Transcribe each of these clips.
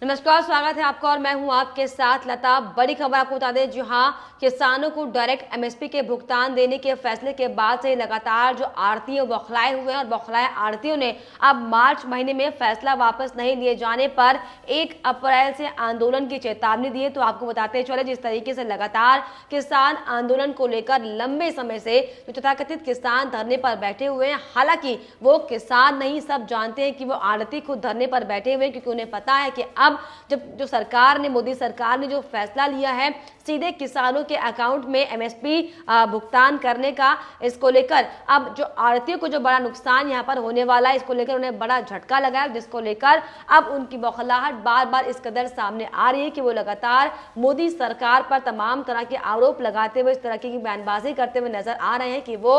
नमस्कार, स्वागत है आपका और मैं हूं आपके साथ लता। बड़ी खबर आपको बता दें, जी हां, किसानों को डायरेक्ट एमएसपी के भुगतान देने के फैसले के बाद से लगातार जो आड़ती बौखलाए हुए हैं और बौखलाए आड़तियों ने अब मार्च महीने में फैसला वापस नहीं लिए जाने पर 1 अप्रैल से आंदोलन की चेतावनी दी है। तो आपको बताते चले, जिस तरीके से लगातार किसान आंदोलन को लेकर लंबे समय से जो तथाकथित किसान धरने पर बैठे हुए हैं, हालांकि वो किसान नहीं, सब जानते हैं कि वो आड़ती खुद धरने पर बैठे हुए हैं, क्योंकि उन्हें पता है कि अब जब जो सरकार ने, मोदी सरकार ने जो फैसला लिया है सीधे किसानों के अकाउंट में एमएसपी भुगतान करने का, इसको लेकर अब जो आड़तियों को जो बड़ा नुकसान यहां पर होने वाला है, इसको लेकर उन्हें बड़ा झटका लगा है, जिसको लेकर अब उनकी बौखलाहट बार बार इस कदर सामने आ रही है कि वो लगातार मोदी सरकार पर तमाम तरह के आरोप लगाते हुए, इस तरह की बयानबाजी करते हुए नजर आ रहे हैं कि वो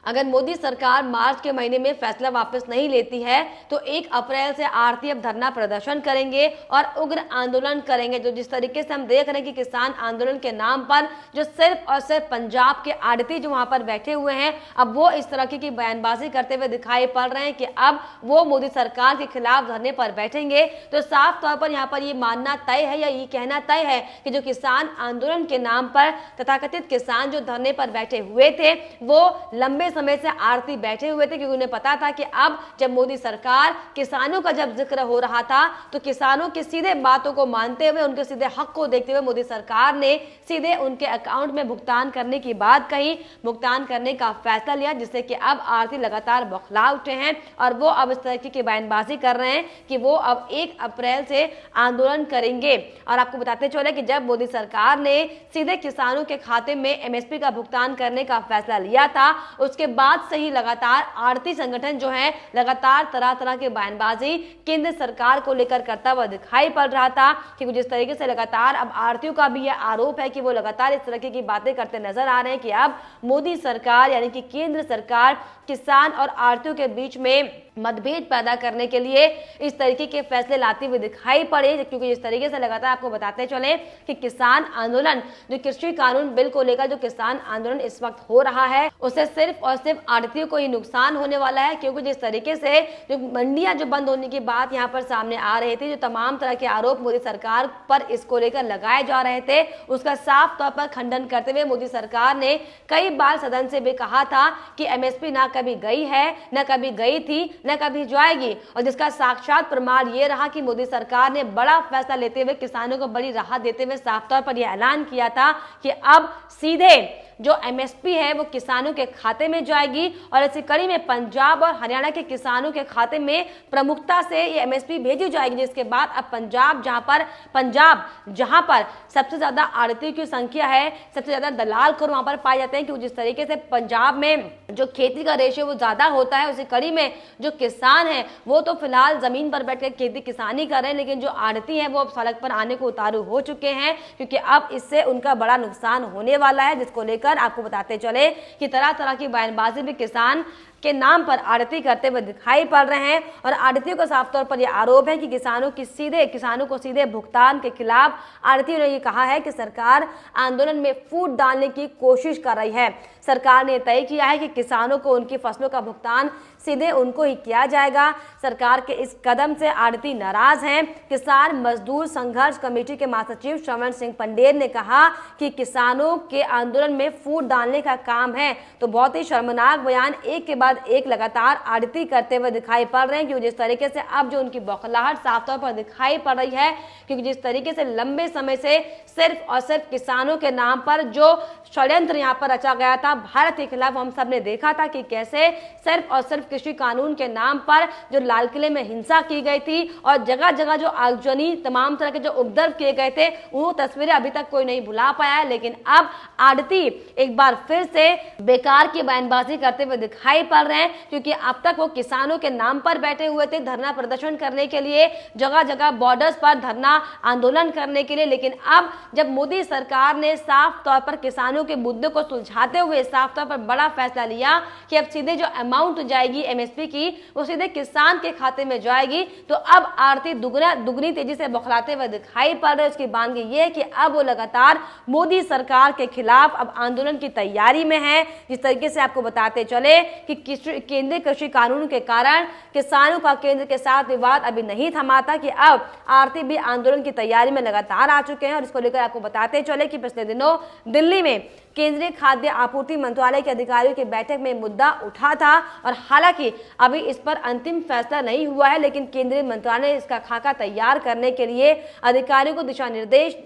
अगर मोदी सरकार मार्च के महीने में फैसला वापस नहीं लेती है तो 1 अप्रैल से आड़ती अब धरना प्रदर्शन करेंगे और उग्र आंदोलन करेंगे। जो जिस तरीके से हम देख रहे हैं कि किसान आंदोलन के नाम पर जो सिर्फ और सिर्फ पंजाब के आड़ती जो वहां पर बैठे हुए हैं, अब वो इस तरह की बयानबाजी करते हुए दिखाई पड़ रहे हैं कि अब वो मोदी सरकार के खिलाफ धरने पर बैठेंगे। तो साफ तौर पर यहाँ पर ये मानना तय है या ये कहना तय है कि जो किसान आंदोलन के नाम पर तथाकथित किसान जो धरने पर बैठे हुए थे, वो लंबे समय से आड़ती बैठे हुए थे, क्योंकि उन्हें पता था कि अब जब मोदी सरकार किसानों का जब जिक्र हो रहा था तो किसानों की सीधे बातों को मानते हुए, उनके सीधे हक को देखते हुए मोदी सरकार ने सीधे उनके अकाउंट में भुगतान करने की बात कही, भुगतान करने का फैसला लिया, जिससे कि अब आड़ती लगातार बौखला उठे हैं और वो अब इस तरह की बयानबाजी कर रहे हैं कि वो अब 1 अप्रैल से आंदोलन करेंगे। और आपको बताते चले कि जब मोदी सरकार ने सीधे किसानों के खाते में एमएसपी का भुगतान करने का फैसला लिया था, उसके बाद से ही लगातार आड़ती संगठन जो है लगातार तरह तरह की बयानबाजी केंद्र सरकार को लेकर करता हुआ दिखाई पड़ रहा था, क्योंकि जिस तरीके से लगातार अब आड़तियों का भी यह आरोप है कि वो लगातार इस तरह की बातें करते नजर आ रहे हैं कि अब मोदी सरकार यानी कि केंद्र सरकार किसान और आड़तियों के बीच में मतभेद पैदा करने के लिए इस तरीके के फैसले लाते हुए दिखाई पड़े। क्योंकि इस तरीके से लगातार आपको बताते चले कि किसान आंदोलन, जो कृषि कानून बिल को लेकर जो किसान आंदोलन इस वक्त हो रहा है, उससे सिर्फ और सिर्फ आड़तियों को ही नुकसान होने वाला है। क्योंकि जिस तरीके से जो मंडियां जो बंद होने की बात यहाँ पर सामने आ रहे थे, जो तमाम तरह के आरोप मोदी सरकार पर इसको लेकर लगाए जा रहे थे, उसका साफ तौर पर खंडन करते हुए मोदी सरकार ने कई बार सदन से भी कहा था कि एमएसपी ना कभी गई है, न कभी गई थी, न कभी जाएगी। और जिसका साक्षात प्रमाण ये रहा कि मोदी सरकार ने बड़ा फैसला लेते हुए किसानों को बड़ी राहत देते हुए साफ तौर पर यह ऐलान किया था कि अब सीधे जो एमएसपी है वो किसानों के खाते में जाएगी। और इसी कड़ी में पंजाब और हरियाणा के किसानों के खाते में प्रमुखता से ये एमएसपी भेजी जाएगी, जिसके बाद अब पंजाब जहां पर सबसे ज्यादा आड़तियों की संख्या है, सबसे ज्यादा दलाल खोर वहां पर पाए जाते हैं, क्योंकि जिस तरीके से पंजाब में जो खेती का रेशियो वो ज्यादा होता है, उसी कड़ी में जो किसान है वो तो फिलहाल जमीन पर बैठकर खेती किसानी कर रहे हैं, लेकिन जो आड़ती है वो अब सड़क पर आने को उतारू हो चुके हैं, क्योंकि अब इससे उनका बड़ा नुकसान होने वाला है। जिसको लेकर आपको बताते चले कि तरह तरह की बयानबाजी भी किसान के नाम पर आड़ती करते हुए दिखाई पड़ रहे हैं। और आड़तियों का साफ तौर पर यह आरोप है कि किसानों को सीधे भुगतान के खिलाफ आड़तियों ने यह कहा है कि सरकार आंदोलन में फूट डालने की कोशिश कर रही है। सरकार ने तय किया है कि किसानों को उनकी फसलों का भुगतान सीधे उनको ही किया जाएगा। सरकार के इस कदम से आड़ती नाराज हैं। किसान मजदूर संघर्ष कमेटी के महासचिव श्रवण सिंह पंडेर ने कहा कि किसानों के आंदोलन में फूट डालने का काम है। तो बहुत ही शर्मनाक बयान एक के बाद एक लगातार आड़ती करते हुए दिखाई पड़ रहे हैं, क्योंकि जिस तरीके से अब जो उनकी बौखलाहट साफ तौर पर दिखाई पड़ रही है, क्योंकि जिस तरीके से लंबे समय से सिर्फ और सिर्फ किसानों के नाम पर जो षड्यंत्र यहाँ पर रचा गया था भारत के खिलाफ, हम सब ने देखा था कि कैसे सिर्फ और सिर्फ कृषि कानून के नाम पर जो लाल किले में हिंसा की गई थी और जगह जगह जो आगजनी तमाम तरह के जो उपद्रव किए गए थे, वो तस्वीरें अभी तक कोई नहीं भुला पाया है। लेकिन अब आड़ती एक बार फिर से बेकार की बयानबाजी करते हुए दिखाई पड़ रहे हैं, क्योंकि अब तक वो किसानों के नाम पर बैठे हुए थे धरना प्रदर्शन करने के लिए, जगह जगह बॉर्डर्स पर धरना आंदोलन करने के लिए। लेकिन अब जब मोदी सरकार ने साफ तौर पर किसानों के मुद्दे को सुलझाते हुए साफ तौर पर बड़ा फैसला लिया कि अब सीधे जो अमाउंट जाएगी एमएसपी की वो सीधे किसान के खाते में जाएगी, तो अब आड़ती दुगनी तेजी से बौखलाते हुए दिखाई पड़ रहे। उसकी बानगी ये है कि अब वो लगातार मोदी सरकार के खिलाफ अब आंदोलन की तैयारी में है। जिस तरीके से आपको बताते चले कि केंद्रीय कृषि कानून के कारण किसानों का केंद्र के साथ विवाद अभी नहीं थमा था कि अब आरती भी आंदोलन की तैयारी में लगातार आ चुके हैं। और इसको लेकर आपको बताते चले कि पिछले दिनों दिल्ली में केंद्रीय खाद्य आपूर्ति मंत्रालय के अधिकारियों की बैठक में मुद्दा उठा था और हालांकि अभी इस पर अंतिम फैसला नहीं हुआ है, लेकिन केंद्रीय मंत्रालय ने इसका खाका तैयार करने के लिए अधिकारियों को दिशा निर्देश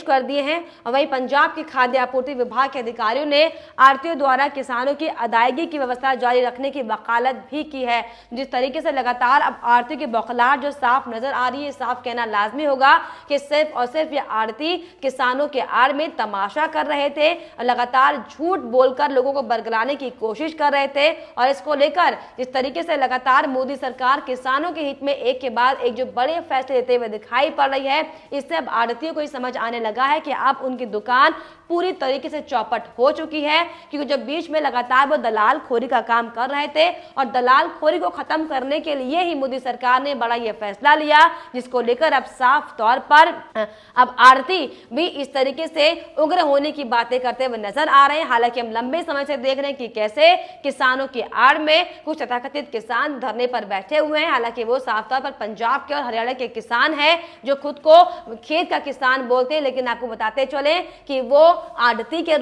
कर दिए हैं। और वहीं पंजाब के खाद्य आपूर्ति विभाग के अधिकारियों ने आढ़तियों द्वारा किसानों की अदायगी की व्यवस्था जारी रखने की वकालत भी की है। जिस तरीके से लगातार अब आढ़तियों की बौखलाहट जो साफ नजर आ रही है, साफ कहना लाजमी होगा कि सिर्फ और सिर्फ ये आढ़ती किसानों के आड़ में तमाशा कर रहे थे और लगातार झूठ बोलकर लोगों को बरगलाने की कोशिश कर रहे थे। और इसको लेकर जिस तरीके से लगातार मोदी सरकार किसानों के हित में एक के बाद एक जो बड़े फैसले लेते हुए दिखाई पड़ रही है, इससे अब आढ़तियों को समझ आने लगा है कि अब उनकी दुकान पूरी तरीके से चौपट हो चुकी है। क्योंकि जब बीच में लगातार वो दलाल खोरी का काम कर रहे थे और दलाल खोरी को खत्म करने के लिए ही मोदी सरकार ने बड़ा ये फैसला लिया, जिसको लेकर अब साफ तौर पर अब आढ़ती भी इस तरीके से उग्र होने की बातें करते हुए नजर आ रहे हैं। हालांकि हम लंबे समय से देख रहे हैं कि कैसे किसानों की आड़ में कुछ तथाकथित किसान धरने पर बैठे हुए हैं। हालांकि वो साफ तौर पर पंजाब के और हरियाणा के किसान हैं जो खुद को खेत का किसान बोलते हैं, लेकिन आपको बताते चले कि वो आढ़ती के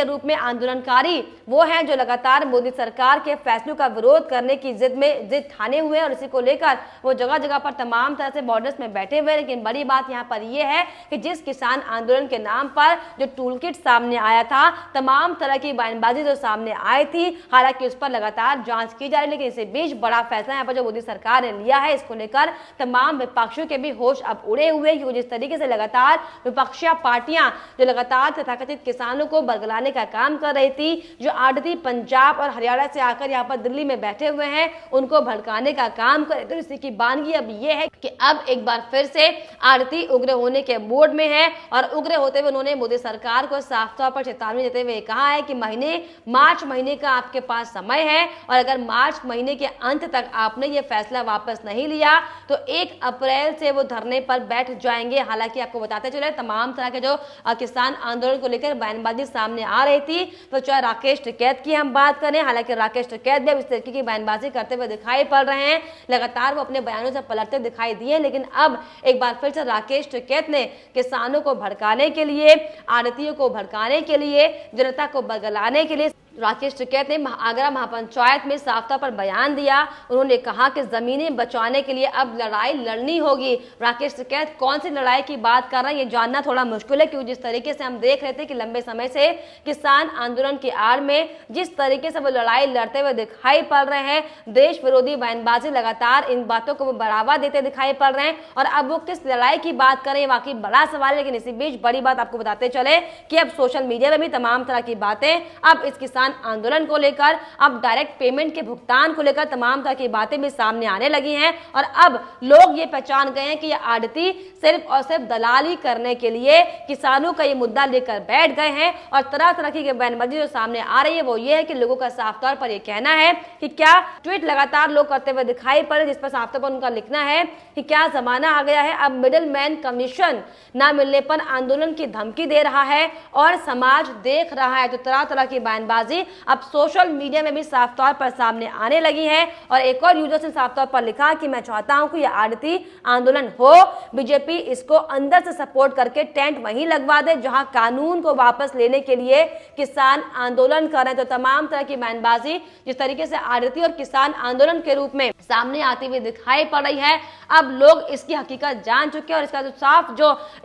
रूप में आंदोलनकारी वो हैं जो लगातार मोदी सरकार के फैसलों का विरोध करने की जिद ठाने हुए हैं। और इसी को लेकर वो जगह जगह पर तमाम तरह से बॉर्डर्स में बैठे हुए हैं। लेकिन बड़ी बात यहाँ पर यह है कि जिस किसान आंदोलन के नाम पर जो टूल किट सामने आया था, तमाम तरह की बयानबाजी जो सामने आई थी, हालांकि उस पर लगातार जांच की जा रही है। लेकिन इसी बीच बड़ा फैसला यहाँ पर जो मोदी सरकार ने लिया है, इसको लेकर तमाम विपक्षियों के भी होश अब उड़े हुए हैं। जिस तरीके से लगातार विपक्षी पार्टियां जो लगातार तथाकथित किसानों को बरगलाने का काम कर रही थी, जो आढ़ती पंजाब और हरियाणा से आकर यहाँ पर दिल्ली में बैठे हुए हैं, उनको भड़काने का काम कर रहे थे। तो इसी की बानगी अब ये है कि अब एक बार फिर से आढ़ती उग्र होने के मूड में है और उग्र होते हुए उन्होंने मोदी सरकार को साफ तौर पर चेतावनी देते हुए कहा है कि मार्च महीने का आपके पास समय है और अगर मार्च महीने के अंत तक आपने ये फैसला वापस नहीं लिया तो 1 अप्रैल से वो धरने पर बैठ जाएंगे। हालांकि आपको बताते चले तमाम तरह के जो किसान आंदोलन को लेकर बयानबाजी सामने आ रही थी, तो चाहे राकेश टिकैत की हम बात करें, हालांकि राकेश टिकैत भी अब इस तरीके की बयानबाजी करते हुए दिखाई पड़ रहे हैं। लगातार वो अपने बयानों से पलटते दिखाई दिए, लेकिन अब एक बार फिर से राकेश टिकैत ने किसानों को भड़काने के लिए, आढ़तियों को भड़काने के लिए, जनता को बरगलाने के लिए राकेश टिकैत ने आगरा महापंचायत में साफ तौर पर बयान दिया। उन्होंने कहा कि जमीनें बचाने के लिए अब लड़ाई लड़नी होगी। राकेश टिकैत कौन सी लड़ाई की बात कर रहे हैं ये जानना थोड़ा मुश्किल है, क्योंकि जिस तरीके से हम देख रहे थे कि लंबे समय से किसान आंदोलन की आड़ में जिस तरीके से वो लड़ाई लड़ते हुए दिखाई पड़ रहे हैं, देश विरोधी बयानबाजी लगातार इन बातों को वो बढ़ावा देते दिखाई पड़ रहे हैं। और अब वो किस लड़ाई की बात करें वाकई बड़ा सवाल है। लेकिन इसी बीच बड़ी बात आपको बताते चले कि अब सोशल मीडिया में भी तमाम तरह की बातें अब इस किसान आंदोलन को लेकर, अब डायरेक्ट पेमेंट के भुगतान को लेकर तमाम तरह की बातें भी सामने आने लगी हैं। और अब लोग ये पहचान गए हैं कि ये आढ़ती सिर्फ और सिर्फ दलाली करने के लिए किसानों का ये मुद्दा लेकर बैठ गए हैं। और तरह तरह की बयानबाजी जो सामने आ रही है वो ये है कि लोगों का साफ तौर पर यह कहना है कि क्या ट्वीट लगातार लोग करते हुए दिखाई पड़े, जिस पर साफ तौर पर उनका लिखना है कि क्या जमाना आ गया है, अब मिडिल मैन कमीशन ना मिलने पर आंदोलन की धमकी दे रहा है और समाज देख रहा है। तो तरह तरह की बयानबाजी अब सोशल मीडिया में भी साफ तौर पर सामने आने लगी है। और एक और यूजर ने साफ तौर पर लिखा कि मैं चाहता हूं कि यह आढ़ती आंदोलन हो, बीजेपी इसको अंदर से सपोर्ट करके टेंट वहीं लगवा दे जहां कानून को वापस लेने के लिए किसान आंदोलन कर रहे हैं। तो तमाम तरह की बयानबाजी जिस तरीके से आढ़ती और किसान आंदोलन के रूप में सामने आती हुई दिखाई पड़ रही है, अब लोग इसकी हकीकत जान चुके हैं। और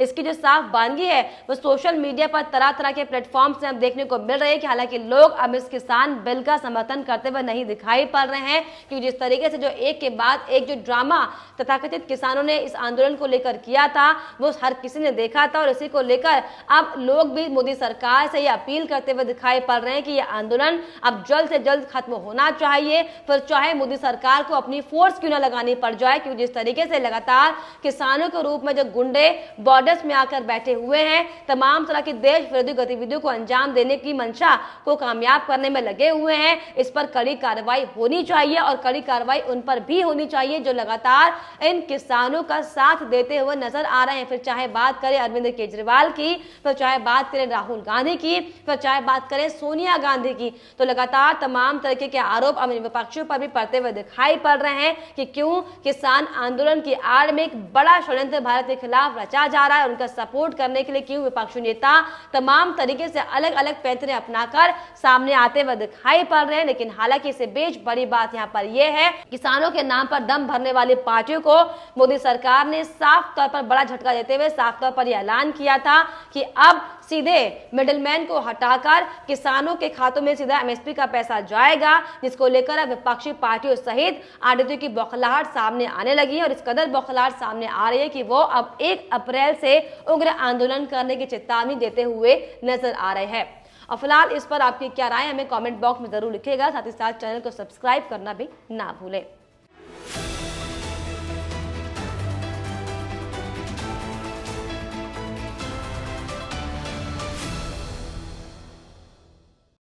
इसकी जो साफ बानगी है वो सोशल मीडिया पर तरह तरह के प्लेटफॉर्म से हम देखने को मिल रही है कि हालांकि लोग अब इस किसान बिल का समर्थन करते हुए नहीं दिखाई पड़ रहे हैं, क्योंकि जिस तरीके से जो एक के बाद एक जो ड्रामा तथाकथित किसानों ने इस आंदोलन को लेकर किया था वो हर किसी ने देखा था। और इसी को लेकर अब लोग भी मोदी सरकार से ये अपील करते हुए दिखाई पड़ रहे हैं कि यह आंदोलन अब जल्द से जल्द खत्म होना चाहिए, फिर चाहे मोदी सरकार को अपनी फोर्स क्यों न लगानी पड़ जाए। क्योंकि जिस तरीके से लगातार किसानों के रूप में जो गुंडे बॉर्डर्स में आकर बैठे हुए हैं, तमाम तरह की देश विरोधी गतिविधियों को अंजाम देने की मंशा को कामयाब कामयाब करने में लगे हुए हैं। इस पर कड़ी कार्रवाई होनी चाहिए और कड़ी कार्रवाई उन पर भी होनी चाहिए जो लगातार इन किसानों का साथ देते हुए नजर आ रहे हैं। फिर चाहे बात करें अरविंद केजरीवाल की, फिर चाहे बात करें राहुल गांधी की, फिर चाहे बात करें सोनिया गांधी की, तो लगातार तमाम तरीके के आरोप अब विपक्षियों पर भी पड़ते हुए दिखाई पड़ रहे हैं कि क्यों किसान आंदोलन की आड़ में एक बड़ा षड्यंत्र भारत के खिलाफ रचा जा रहा है। उनका सपोर्ट करने के लिए क्यों विपक्षी नेता तमाम तरीके से अलग अलग पैंतरे अपनाकर सामने आते हुए दिखाई पड़ रहे हैं। लेकिन हालांकि इससे बेच बड़ी बात यहाँ पर यह है, किसानों के नाम पर दम भरने वाली पार्टियों को मोदी सरकार ने साफ तौर पर बड़ा झटका देते हुए साफ तौर पर यह ऐलान किया था कि अब सीधे मिडिलमैन को हटाकर किसानों के खातों में सीधा एमएसपी का पैसा जाएगा, जिसको लेकर अब विपक्षी पार्टियों सहित आड़तियों की बौखलाहट सामने आने लगी है। और इस कदर बौखलाहट सामने आ रही है कि वो अब 1 अप्रैल से उग्र आंदोलन करने की चेतावनी देते हुए नजर आ रहे हैं। और फिलहाल इस पर आपकी क्या राय हमें कमेंट बॉक्स में जरूर लिखिएगा। साथ ही साथ चैनल को सब्सक्राइब करना भी ना भूलें।